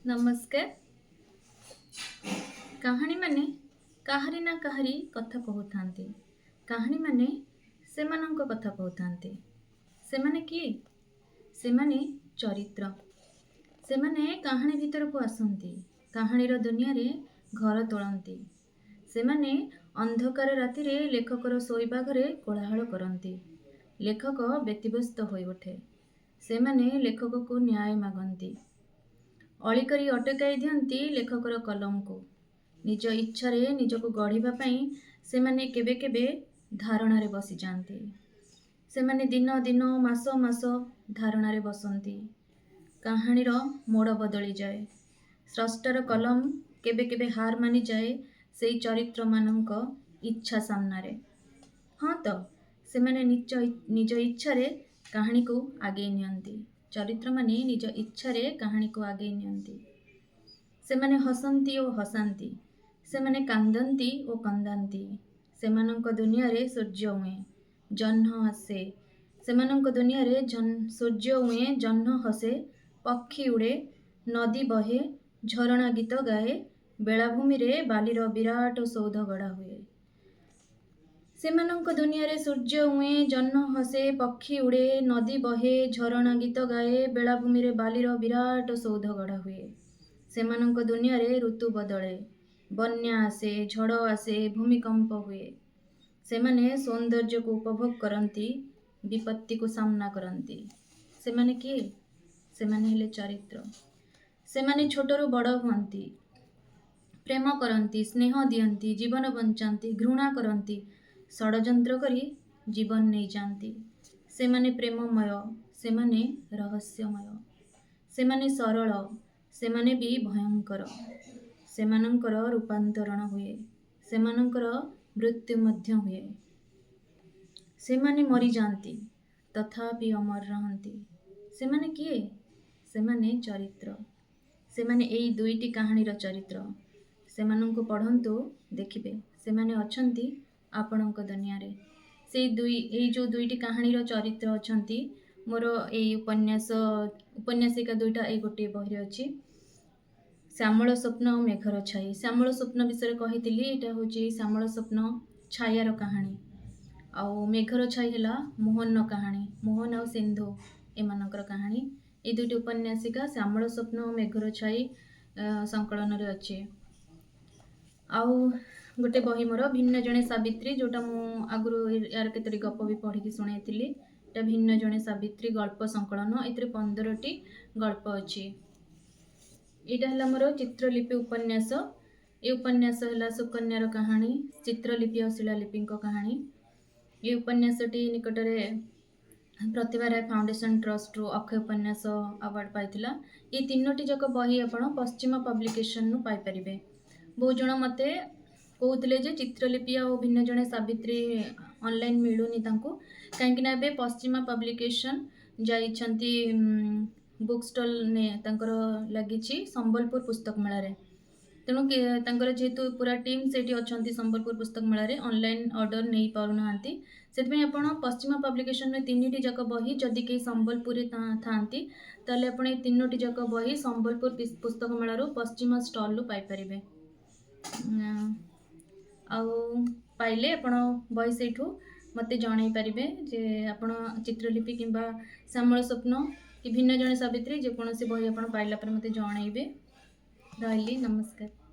नमस्कार। କାହାଣୀ ମାନେ କାହାରି ନା କାହାରି କଥା କହୁଥାନ୍ତି। କାହାଣୀ ମାନେ ସେମାନଙ୍କ କଥା କହୁଥାନ୍ତି। ସେମାନେ କିଏ? ସେମାନେ ଚରିତ୍ର। ସେମାନେ କାହାଣୀ ଭିତରକୁ ଆସନ୍ତି, କାହାଣୀର ଦୁନିଆରେ ଘର ତୋଳନ୍ତି। ସେମାନେ ଅନ୍ଧକାର ରାତିରେ ଲେଖକର ଶୋଇବା ଘରେ କୋଳାହଳ କରନ୍ତି। ଲେଖକ ବ୍ୟତିବ୍ୟସ୍ତ ହୋଇଉଠେ। ସେମାନେ ଲେଖକକୁ ନ୍ୟାୟ ମାଗନ୍ତି। ଅଳି କରି ଅଟକାଇ ଦିଅନ୍ତି ଲେଖକର କଲମକୁ। ନିଜ ଇଚ୍ଛାରେ ନିଜକୁ ଗଢ଼ିବା ପାଇଁ ସେମାନେ କେବେ କେବେ ଧାରଣାରେ ବସିଯାଆନ୍ତି। ସେମାନେ ଦିନ ଦିନ ମାସ ମାସ ଧାରଣାରେ ବସନ୍ତି। କାହାଣୀର ମୋଡ଼ ବଦଳିଯାଏ। ସ୍ରଷ୍ଟାର କଲମ କେବେ କେବେ ହାର ମାନିଯାଏ ସେଇ ଚରିତ୍ରମାନଙ୍କ ଇଚ୍ଛା ସାମ୍ନାରେ। ହଁ ତ, ସେମାନେ ନିଜ ଇଚ୍ଛାରେ କାହାଣୀକୁ ଆଗେଇ ନିଅନ୍ତି। ଚରିତ୍ରମାନେ ନିଜ ଇଚ୍ଛାରେ କାହାଣୀକୁ ଆଗେଇ ନିଅନ୍ତି। ସେମାନେ ହସନ୍ତି ଓ ହସାନ୍ତି। ସେମାନେ କାନ୍ଦନ୍ତି ଓ କନ୍ଦାନ୍ତି। ସେମାନଙ୍କ ଦୁନିଆରେ ସୂର୍ଯ୍ୟ ଉଏଁ, ଜହ୍ନ ଆସେ। ସେମାନଙ୍କ ଦୁନିଆରେ ସୂର୍ଯ୍ୟ ଉଏଁ, ଜହ୍ନ ହସେ, ପକ୍ଷୀ ଉଡ଼େ, ନଦୀ ବହେ, ଝରଣା ଗୀତ ଗାଏ, ବେଳାଭୂମିରେ ବାଲିର ବିରାଟ ସୌଧ ଗଢ଼ା ହୁଏ। ସେମାନଙ୍କ ଦୁନିଆରେ ସୂର୍ଯ୍ୟ ଉଏଁ, ଜହ୍ନ ହସେ, ପକ୍ଷୀ ଉଡ଼େ, ନଦୀ ବହେ, ଝରଣା ଗୀତ ଗାଏ, ବେଳାଭୂମିରେ ବାଲିର ବିରାଟ ସୌଧ ଗଢ଼ା ହୁଏ। ସେମାନଙ୍କ ଦୁନିଆରେ ଋତୁ ବଦଳେ, ବନ୍ୟା ଆସେ, ଝଡ଼ ଆସେ, ଭୂମିକମ୍ପ ହୁଏ। ସେମାନେ ସୌନ୍ଦର୍ଯ୍ୟକୁ ଉପଭୋଗ କରନ୍ତି, ବିପତ୍ତିକୁ ସାମ୍ନା କରନ୍ତି। ସେମାନେ କିଏ? ସେମାନେ ହେଲେ ଚରିତ୍ର। ସେମାନେ ଛୋଟରୁ ବଡ଼ ହୁଅନ୍ତି, ପ୍ରେମ କରନ୍ତି, ସ୍ନେହ ଦିଅନ୍ତି, ଜୀବନ ବଞ୍ଚାନ୍ତି, ଘୃଣା କରନ୍ତି, ଷଡ଼ଯନ୍ତ୍ର କରି ଜୀବନ ନେଇଯାଆନ୍ତି। ସେମାନେ ପ୍ରେମମୟ, ସେମାନେ ରହସ୍ୟମୟ। ସେମାନେ ସରଳ, ସେମାନେ ବି ଭୟଙ୍କର। ସେମାନଙ୍କର ରୂପାନ୍ତରଣ ହୁଏ, ସେମାନଙ୍କର ମୃତ୍ୟୁ ମଧ୍ୟ ହୁଏ। ସେମାନେ ମରିଯାଆନ୍ତି, ତଥାପି ଅମର ରହନ୍ତି। ସେମାନେ କିଏ? ସେମାନେ ଚରିତ୍ର। ସେମାନେ ଏଇ ଦୁଇଟି କାହାଣୀର ଚରିତ୍ର। ସେମାନଙ୍କୁ ପଢ଼ନ୍ତୁ, ଦେଖିବେ ସେମାନେ ଅଛନ୍ତି ଆପଣଙ୍କ ଦୁନିଆରେ। ଏଇ ଯେଉଁ ଦୁଇଟି କାହାଣୀର ଚରିତ୍ର ଅଛନ୍ତି, ମୋର ଏଇ ଉପନ୍ୟାସିକା ଦୁଇଟା ଏଇ ଗୋଟିଏ ବହିରେ ଅଛି। ଶ୍ୟାମଳ ସ୍ୱପ୍ନ ଆଉ ମେଘର ଛାଇ। ଶ୍ୟାମଳ ସ୍ୱପ୍ନ ବିଷୟରେ କହିଥିଲି, ଏଇଟା ହେଉଛି ଶ୍ୟାମଳ ସ୍ୱପ୍ନ ଛାୟାର କାହାଣୀ। ଆଉ ମେଘର ଛାଇ ହେଲା ମୋହନର କାହାଣୀ, ମୋହନ ଆଉ ସିନ୍ଧୁ ଏମାନଙ୍କର କାହାଣୀ। ଏଇ ଦୁଇଟି ଉପନ୍ୟାସିକା ଶ୍ୟାମଳ ସ୍ୱପ୍ନ ଓ ମେଘର ଛାଇ ସଂକଳନରେ ଅଛି। ଆଉ ଗୋଟେ ବହି ମୋର ଭିନ୍ନ ଜଣେ ସାବିତ୍ରୀ, ଯେଉଁଟା ମୁଁ ଆଗରୁ ୟାର କେତୋଟି ଗପ ବି ପଢ଼ିକି ଶୁଣେଇଥିଲି। ଏଇଟା ଭିନ୍ନ ଜଣେ ସାବିତ୍ରୀ ଗଳ୍ପ ସଂକଳନ। ଏଥିରେ 15ଟି ଗଳ୍ପ ଅଛି। ଏଇଟା ହେଲା ମୋର ଚିତ୍ରଲିପି ଉପନ୍ୟାସ। ଏ ଉପନ୍ୟାସ ହେଲା ସୁକନ୍ୟାର କାହାଣୀ, ଚିତ୍ରଲିପି ଆଉ ଶିଳାଲିପିଙ୍କ କାହାଣୀ। ଏ ଉପନ୍ୟାସଟି ନିକଟରେ ପ୍ରତିଭା ରାୟ ଫାଉଣ୍ଡେସନ ଟ୍ରଷ୍ଟରୁ ଅକ୍ଷୟ ଉପନ୍ୟାସ ଆୱାର୍ଡ଼ ପାଇଥିଲା। ଏ ତିନୋଟି ଯାକ ବହି ଆପଣ ପଶ୍ଚିମ ପବ୍ଲିକେସନରୁ ପାଇପାରିବେ। ବହୁତ ଜଣ ମୋତେ କହୁଥିଲେ ଯେ ଚିତ୍ରଲିପି ଆଉ ଭିନ୍ନ ଜଣେ ସାବିତ୍ରୀ ଅନଲାଇନ୍ ମିଳୁନି ତାଙ୍କୁ, କାହିଁକିନା ଏବେ ପଶ୍ଚିମା ପବ୍ଲିକେସନ ଯାଇଛନ୍ତି ବୁକ୍ ଷ୍ଟଲ୍ ତାଙ୍କର ଲାଗିଛି ସମ୍ବଲପୁର ପୁସ୍ତକ ମେଳାରେ। ତେଣୁ ତାଙ୍କର ଯେହେତୁ ପୁରା ଟିମ୍ ସେଇଠି ଅଛନ୍ତି ସମ୍ବଲପୁର ପୁସ୍ତକ ମେଳାରେ, ଅନଲାଇନ୍ ଅର୍ଡ଼ର ନେଇପାରୁନାହାନ୍ତି। ସେଥିପାଇଁ ଆପଣ ପଶ୍ଚିମା ପବ୍ଲିକେସନରେ 3ଟି ଯାକ ବହି, ଯଦି କେହି ସମ୍ବଲପୁରରେ ଥାଆନ୍ତି ତାହେଲେ ଆପଣ ଏ 3ଟି ଯାକ ବହି ସମ୍ବଲପୁର ପୁସ୍ତକ ମେଳାରୁ ପଶ୍ଚିମା ଷ୍ଟଲ୍ରୁ ପାଇପାରିବେ। ଆଉ ପାଇଲେ ଆପଣ ବହି ସେଇଠୁ ମୋତେ ଜଣାଇ ପାରିବେ ଯେ ଆପଣ ଚିତ୍ରଲିପି କିମ୍ବା ଶ୍ୟାମଳ ସ୍ୱପ୍ନ କି ଭିନ୍ନ ଜଣେ ସାବିତ୍ରୀ ଯେକୌଣସି ବହି ଆପଣ ପାଇଲା ପରେ ମୋତେ ଜଣାଇବେ। ରହିଲି, ନମସ୍କାର।